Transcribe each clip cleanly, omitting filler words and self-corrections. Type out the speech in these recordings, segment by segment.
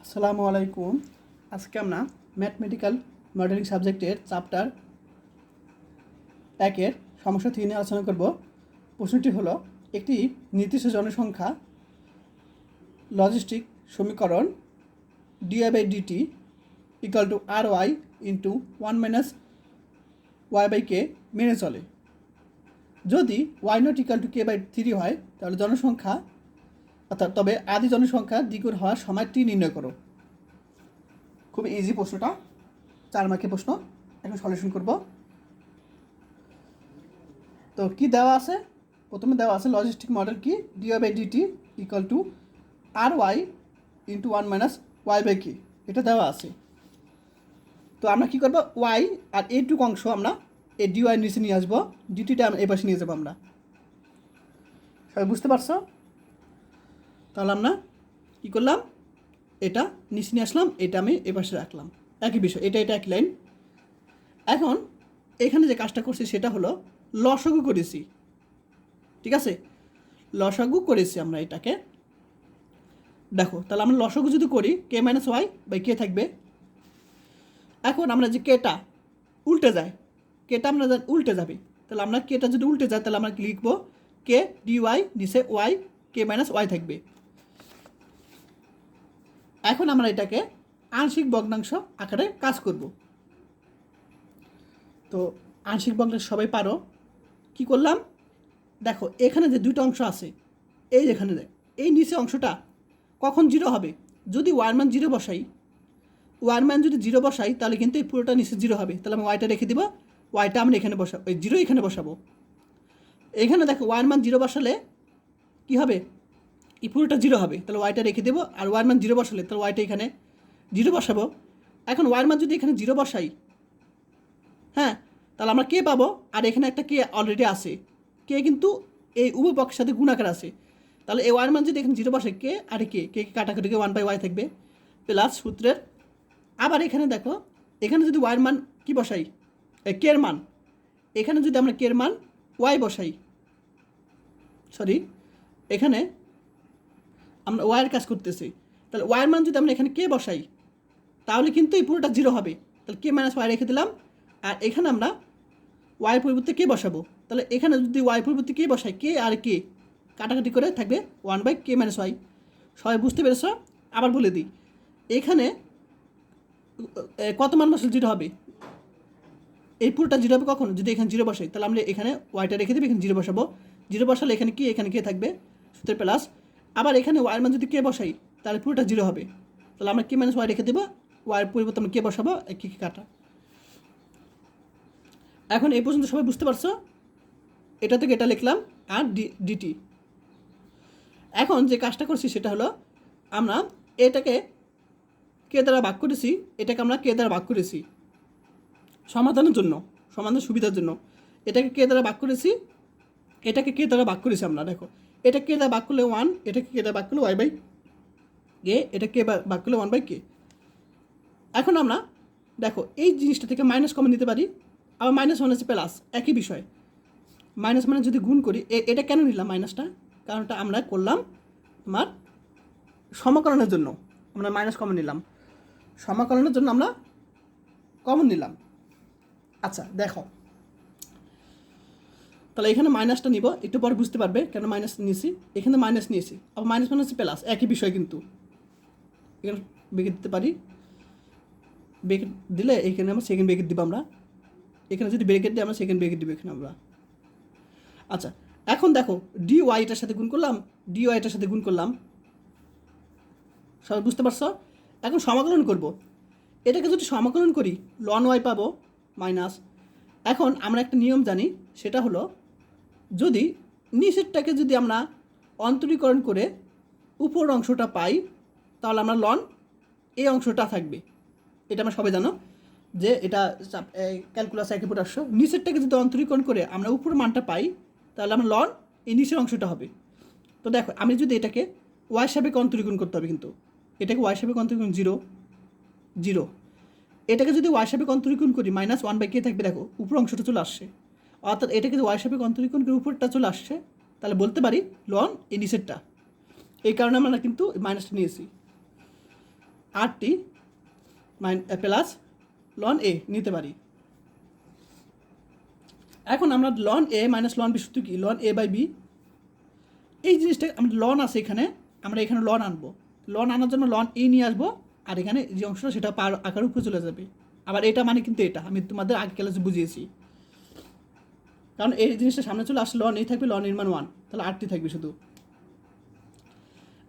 আসসালামু আলাইকুম। আজকে আমরা ম্যাথমেটিক্যাল মডেলিং সাবজেক্টের চ্যাপ্টার 1-এর সমস্যা 3 নিয়ে আলোচনা করব। প্রশ্নটি হলো, একটি নির্দিষ্ট জনসংখ্যা লজিস্টিক সমীকরণ dy/dt = ry * 1 - y/k মেনে চলে। যদি y0 = k/3 হয় তাহলে জনসংখ্যা তবে আদি জনসংখ্যা দ্বিগুণ হওয়ার সময়টি নির্ণয় করো। খুব ইজি প্রশ্নটা, 4 মার্কের প্রশ্ন। এখন সলিউশন করব। তো কি দেওয়া আছে? প্রথমে দেওয়া আছে লজিস্টিক মডেল কি, dy/dt = ry * 1 - y/k, এটা দেওয়া আছে। তো আমরা কি করব, y আর এইটুকু অংশ আমরা এই dy নিচে নিয়ে আসবো, ডিটিটা আমরা এই পাশে নিয়ে যাবো। আমরা সবাই বুঝতে পারছো? তাহলে আমরা কী করলাম, এটা নিচে নিয়ে আসলাম, এটা আমি এ পাশে রাখলাম। একই বিষয়, এটা একই লাইন। এখন এখানে যে কাজটা করছি সেটা হলো লসাগু করেছি, ঠিক আছে? লসাগু করেছি আমরা এটাকে। দেখো, তাহলে আমরা লসাগু যদি করি k - y/k থাকবে। এখন আমরা যে কেটা উল্টে যায়, কেটা আমরা উল্টে যাবে, তাহলে আমরা কেটা যদি উল্টে যায় তাহলে আমরা লিখবো কে dy, নিচে y, k - y থাকবে। এখন আমরা এটাকে আংশিক ভগ্নাংশ আকারে কাজ করব। তো আংশিক ভগ্নাংশ সবাই পারো। কি করলাম, দেখো এখানে যে দুটো অংশ আছে, এই যেখানে এই নিচে অংশটা কখন 0 হবে, যদি ওয়ার মান 0 বসাই। ওয়ার মান যদি 0 বসাই তাহলে কিন্তু এই পুরোটা নিচে 0 হবে। তাহলে আমি ওয়াইটা রেখে দিব, ওয়াইটা আমরা এখানে বসাবো, ওই 0 এখানে বসাবো। এখানে দেখো ওয়ার মান 0 বসালে কি হবে, এই পুরোটা 0 হবে। তাহলে ওয়াইটা রেখে দেবো, আর ওয়ার মান 0 বসালে তাহলে ওয়াইটা এখানে 0 বসাবো। এখন ওয়ার মান যদি এখানে 0 বসাই, হ্যাঁ, তাহলে আমরা কে পাবো, আর এখানে একটা কে অলরেডি আছে। কে কিন্তু এই উভয় পক্ষের সাথে গুণাকার আছে। তাহলে এই ওয়ার মান যদি এখানে 0 বসে, কে আর কে কে কাটাকাটিকে 1/y থাকবে, প্লাস সূত্রের। আবার এখানে দেখো, এখানে যদি ওয়ার মান কি বসাই, কের মান, এখানে যদি আমরা কের মান ওয়াই বসাই, সরি, এখানে আমরা ওয়াইয়ের কাজ করতেছি, তাহলে ওয়ার মান যদি আমরা এখানে কে বসাই তাহলে কিন্তু এই পুরোটা 0 হবে। তাহলে k - y রেখে দিলাম, আর এখানে আমরা ওয়াইয়ের পরিবর্তে কে বসাবো। তাহলে এখানে যদি ওয়াইয়ের পরিবর্তে কে বসাই, কে আর কে কাটাকাটি করে থাকবে 1/k - y। সবাই বুঝতে পেরেছ? আবার বলে দিই, এখানে কত মান বসলে 0 হবে, এই পুরোটা 0 হবে কখন, যদি এখানে 0 বসাই। তাহলে আমরা এখানে ওয়াইটা রেখে দেবো, এখানে 0 বসাবো। 0 বসালে এখানে কে থাকবে, সূত্রের প্লাস। আবার এখানে ওয়াইয়ের মান যদি কে বসাই তাহলে পুরোটা 0 হবে। তাহলে আমরা k - y রেখে দেবো, ওয়াইয়ের পরিবর্তে আমরা কে বসাবো, কে কাটা। এখন এই পর্যন্ত সবাই বুঝতে পারছো? এটা থেকে এটা লিখলাম, আর ডিটি। এখন যে কাজটা করছি সেটা হলো, আমরা এটাকে কে দ্বারা ভাগ করেছি, এটাকে আমরা কে দ্বারা ভাগ করেছি সমাধানের জন্য, সমাধানের সুবিধার জন্য। এটাকে কে দ্বারা ভাগ করেছি, এটাকে কে দ্বারা ভাগ করেছি আমরা। দেখো, এটা কে দ্বারা ভাগ করলে 1, এটাকে কে দ্বারা ভাগ করলে y/k, এটা কে ভাগ করলে 1/k। এখন আমরা দেখো এই জিনিসটা থেকে মাইনাস কমন নিতে পারি, আবার মাইনাস মানে হচ্ছে প্লাস, একই বিষয়। মাইনাস মানে যদি গুণ করি, এটা কেন নিলাম মাইনাসটা, কারণটা আমরা করলাম আমার সমাকলনের জন্য, আমরা মাইনাস কমন নিলাম, সমাকলনের জন্য আমরা কমন নিলাম। আচ্ছা দেখো, তাহলে এখানে মাইনাসটা নিব, একটু পরে বুঝতে পারবে কেন মাইনাস নিয়েছি। এখানে মাইনাস নিয়েছি, আবার মাইনাস মানে হচ্ছে প্লাস, একই বিষয়। কিন্তু এখানে ব্রেকেট দিতে পারি, ব্রেকেট দিলে এখানে আমরা সেকেন্ড ব্রেকেট দিব। আমরা এখানে যদি ব্রেকেট দিই আমরা সেকেন্ড ব্রেকেট দিব এখানে আমরা। আচ্ছা, এখন দেখো ডি ওয়াইটার সাথে গুণ করলাম, ডি ওয়াইটার সাথে গুণ করলাম, সবাই বুঝতে পারছো? এখন সমাকলন করব, এটাকে যদি সমাকলন করি লন ওয়াই পাবো মাইনাস। এখন আমরা একটা নিয়ম জানি, সেটা হলো যদি নিচেরটাকে যদি আমরা অন্তরীকরণ করে উপর অংশটা পাই তাহলে আমরা লন এই অংশটা থাকবে। এটা আমরা সবাই জানো যে এটা ক্যালকুলাস একে আসছো, নিচেরটাকে যদি অন্তরীকরণ করে আমরা উপর মানটা পাই তাহলে আমরা লন এই নিচের অংশটা হবে। তো দেখো, আমি যদি এটাকে ওয়াই সাপেক্ষে অন্তরীকরণ করতে হবে, কিন্তু এটাকে ওয়াই সাপেক্ষে অন্তরীকরণ 0, এটাকে যদি ওয়াই সাপেক্ষে অন্তরীকরণ করি -1/k থাকবে। দেখো উপর অংশটা চলে আসছে, অর্থাৎ এটাকে যদি ওয়াই সাপেক্ষে অন্তরীকরণ করে উপরটা চলে আসছে, তাহলে বলতে পারি লন এই নিচেরটা। এই কারণে আমরা কিন্তু মাইনাসটা নিয়েছি। আর টি প্লাস লন এ নিতে পারি। এখন আমরা লন এ মাইনাস লন বি সূত্র কি, লন এ বাই বি। এই জিনিসটা আমরা লন আছে এখানে, আমরা এখানে লন আনবো, লন আনার জন্য লন এ নিয়ে আসবো, আর এখানে যে অংশটা সেটা পার আকার উপরে চলে যাবে। আবার এটা মানে কিন্তু এটা আমি তোমাদের আগে ক্লাসে বুঝিয়েছি, কারণ এই জিনিসটা সামনে চলে আসলে লন এ থাকবে, লন এর মান 1, তাহলে আর টি থাকবে শুধু।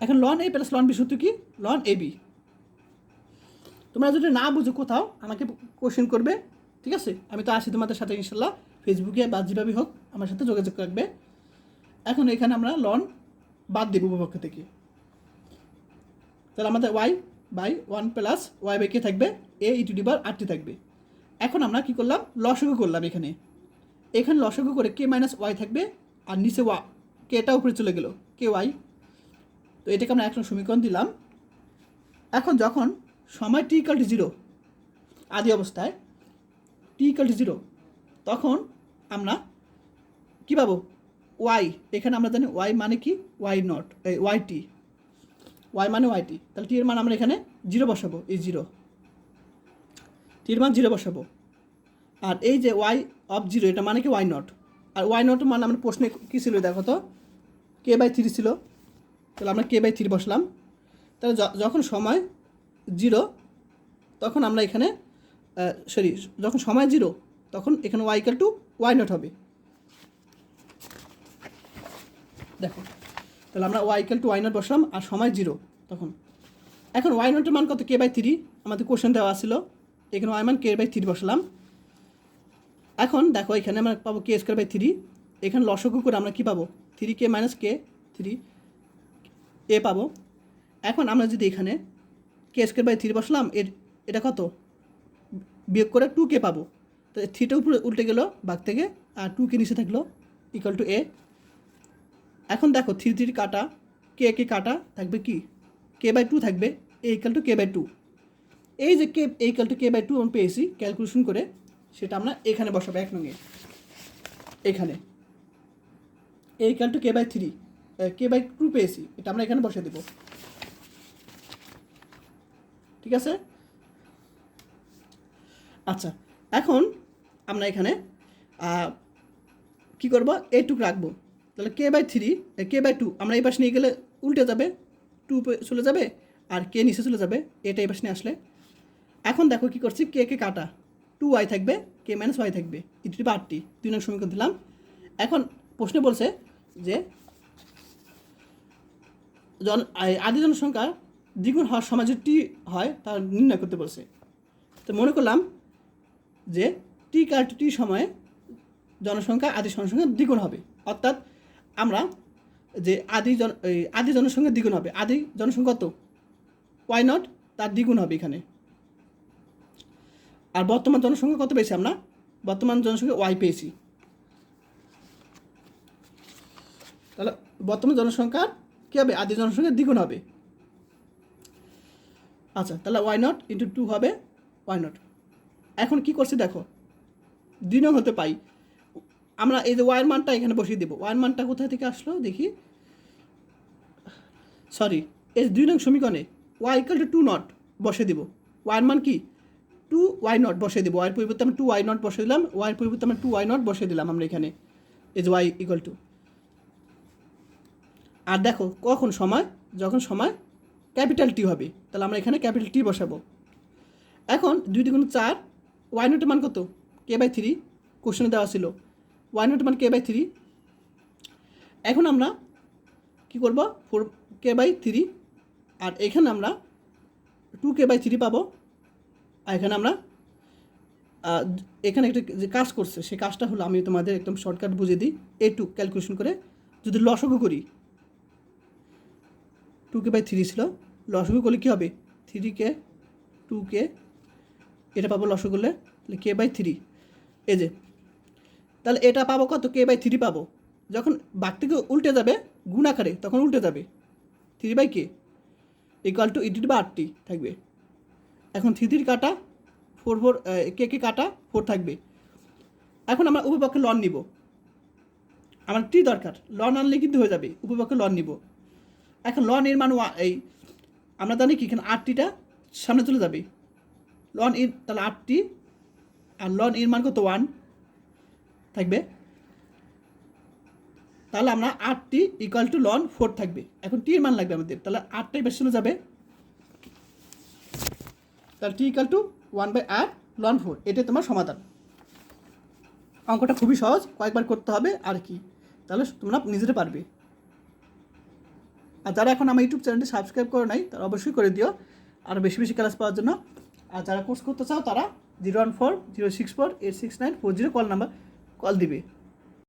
এখন লন এ প্লাস লন বি সূত্র কি, লন এ বি। তোমরা যদি না বুঝো কোথাও আমাকে কোশ্চেন করবে, ঠিক আছে? আমি তো আসি তোমাদের সাথে ইনশাল্লাহ, ফেসবুকে বা যেভাবে হোক আমার সাথে যোগাযোগ রাখবে। এখন এখানে আমরা লন বাদ দেব উপপক্ষ থেকে, তাহলে আমাদের y by 1 plus y by k থাকবে, এ ই টু দি পাওয়ার আর টি থাকবে। এখন আমরা কী করলাম, লসাগু করলাম এখানে, এখানে লসাগু করে কে মাইনাস ওয়াই থাকবে, আর নিচে কেটা উপরে চলে গেল কে ওয়াই। তো এটাকে আমরা একটা সমীকরণ দিলাম। এখন যখন সময় টি ইকাল টু 0 আদি অবস্থায়, টি ইকাল টু 0, তখন আমরা কী পাবো, ওয়াই। এখানে আমরা জানি ওয়াই মানে কি, ওয়াই নট এই ওয়াই টি, ওয়াই মানে ওয়াই টি, তাহলে টি এর মান আমরা এখানে 0 বসাবো, এই 0 টির মান 0 বসাবো। আর এই যে ওয়াই অফ 0 এটা মানে কি ওয়াই নট, আর ওয়াই নট মানে আমরা প্রশ্নে কী ছিল দেখো তো, কে বাই 3 ছিল, তাহলে আমরা কে বাই 3 বসলাম। তাহলে যখন সময় 0 তখন আমরা এখানে যখন সময় 0 তখন এখানে Y equal to Y naught হবে। দেখো, তাহলে আমরা Y equal to Y naught বসলাম, আর সময় 0 তখন। এখন ওয়াই নটের মান কত, কে বাই 3, আমাদের কোশ্চেন দেওয়া ছিল, এখানে ওয়াই মান কে বাই 3 বসলাম। এখন দেখো এখানে আমরা পাবো কে স্কোয়ার বাই 3, এখানে লসাগু করে আমরা কী পাবো, 3 কে মাইনাস কে 3 এ পাবো। এখন আমরা যদি এখানে কে স্কোয়ার বাই 3 বসলাম, এটা কত বিয়োগ করে 2 কে পাবো, তো 3টা উপরে উল্টে গেল ভাগ থেকে, আর 2 কে নিচে থাকলো ইকুয়াল টু এ। এখন দেখো 3 কাটা, কে কাটা থাকবে কি, কে বাই 2 থাকবে, এ ইকুয়াল টু কে বাই 2। এই যে K equal to k by 2 আমি পেয়েছি ক্যালকুলেশন করে, সেটা আমরা এখানে বসাবো 1 নঙে, এখানে a equal to k by 3, k by 2 পেয়েছি, এটা আমরা এখানে বসে দেব, ঠিক আছে? আচ্ছা, এখন আমরা এখানে কী করবো, এইটুকু রাখবো, তাহলে কে বাই 3 কে বাই 2 আমরা এই পাশে নিয়ে গেলে উল্টে যাবে, 2 চলে যাবে, আর কে নিচে চলে যাবে, এটা এই পাশে নিয়ে আসলে। এখন দেখো কী করছি, কে কাটা 2 ওয়াই থাকবে, কে মাইনাস ওয়াই থাকবে, ইটি বা আটটি 2 নং সমীকরণ দিলাম। এখন প্রশ্নে বলছে যে আদি জনসংখ্যা দ্বিগুণ হওয়ার সময় যদি টি হয় তা নির্ণয় করতে বলছে। তো মনে করলাম যে টি কার টি সময়ে জনসংখ্যা আদি জনসংখ্যা দ্বিগুণ হবে, অর্থাৎ আমরা যে আদি জনসংখ্যা দ্বিগুণ হবে, আদি জনসংখ্যা কত ওয়াই নট, তার দ্বিগুণ হবে এখানে। আর বর্তমান জনসংখ্যা কত পেয়েছি আমরা, বর্তমান জনসংখ্যা ওয়াই পেয়েছি, তাহলে বর্তমান জনসংখ্যার কী হবে, আদি জনসংখ্যার দ্বিগুণ হবে। আচ্ছা, তাহলে ওয়াই নট ইন্টু 2 হবে ওয়াই নট। এখন কী করছি দেখো, 2 নং হতে পাই, আমরা এই যে ওয়াইয়ের মানটা এখানে বসিয়ে দেবো। ওয়াইয়ের মানটা কোথায় থেকে আসলো দেখি, সরি, এই 2 নং সমীকরণে ওয়াই ইকাল টু 2 নট বসিয়ে দেবো। ওয়াইয়ের মান কি 2 ওয়াই নট বসিয়ে দেবো, ওয়াইয়ের পরিবর্তে আমরা 2 ওয়াই নট বসিয়ে দিলাম, ওয়াইয়ের পরিবর্তে আমরা 2 ওয়াই নট বসিয়ে দিলাম আমরা এখানে, এই যে ওয়াই ইকাল টু। আর দেখো কখন সময়, যখন সময় ক্যাপিটাল টি হবে, তাহলে আমরা এখানে ক্যাপিটাল টি বসাবো। এখন 2 × 4, ওয়াই নটের মান কত, কে বাই 3, কোশ্চেনে দেওয়া ছিল ওয়াই নটের মান কে বাই 3। এখন আমরা কী করবো, 4 কে বাই 3, আর এখানে আমরা 2 কে বাই 3 পাবো। আর এখানে আমরা এখানে একটা যে কাজ করছে সেই কাজটা হলো, আমি তোমাদের একদম শর্টকাট বুঝিয়ে দিই, এটু ক্যালকুলেশন করে যদি লসাগু করি, 2 কে বাই 3 ছিল, লসাগু করলে কী হবে, 3 কে 2 কে এটা পাবো লসাগু করলে, তাহলে কে বাই 3, এই যে, তাহলে এটা পাবো কত, কে বাই 3 পাবো। যখন বাঘ থেকে উল্টে যাবে গুণ আকারে তখন উল্টে যাবে, 3 বাই কে ইকুয়াল টু ইটি বা আটটি থাকবে। এখন 3 কাটা 4 কে কাটা 4 থাকবে। এখন আমরা উপপক্ষে লন নিব, আমার টি দরকার, লন আনলে কিন্তু হয়ে যাবে, উপপক্ষে লন নিব। এখন লন এর মান এই আমরা জানি কি, এখানে আটটিটা সামনে চলে যাবে, লন এর তাহলে 8টি, আর লন এর মান কত 1 থাকবে, তাহলে আমরা 8টি ইকুয়াল টু লন 4 থাকবে। এখন টি এর মান লাগবে আমাদের, তাহলে 8টাই বেশি চলে যাবে, তাহলে টি ইকুয়াল টু 1/8 লন 4। এটাই তোমার সমাধান। অঙ্কটা খুবই সহজ, কয়েকবার করতে হবে আর কি, তাহলে তোমরা নিজেরা পারবে। আর যারা এখন আমার ইউটিউব চ্যানেলটি সাবস্ক্রাইব করে নাই তারা অবশ্যই করে দিও, আর বেশি বেশি ক্লাস পাওয়ার জন্য। আর যারা কোর্স করতে চাও তারা 014 064 869 40 কল নাম্বার কল দিবে।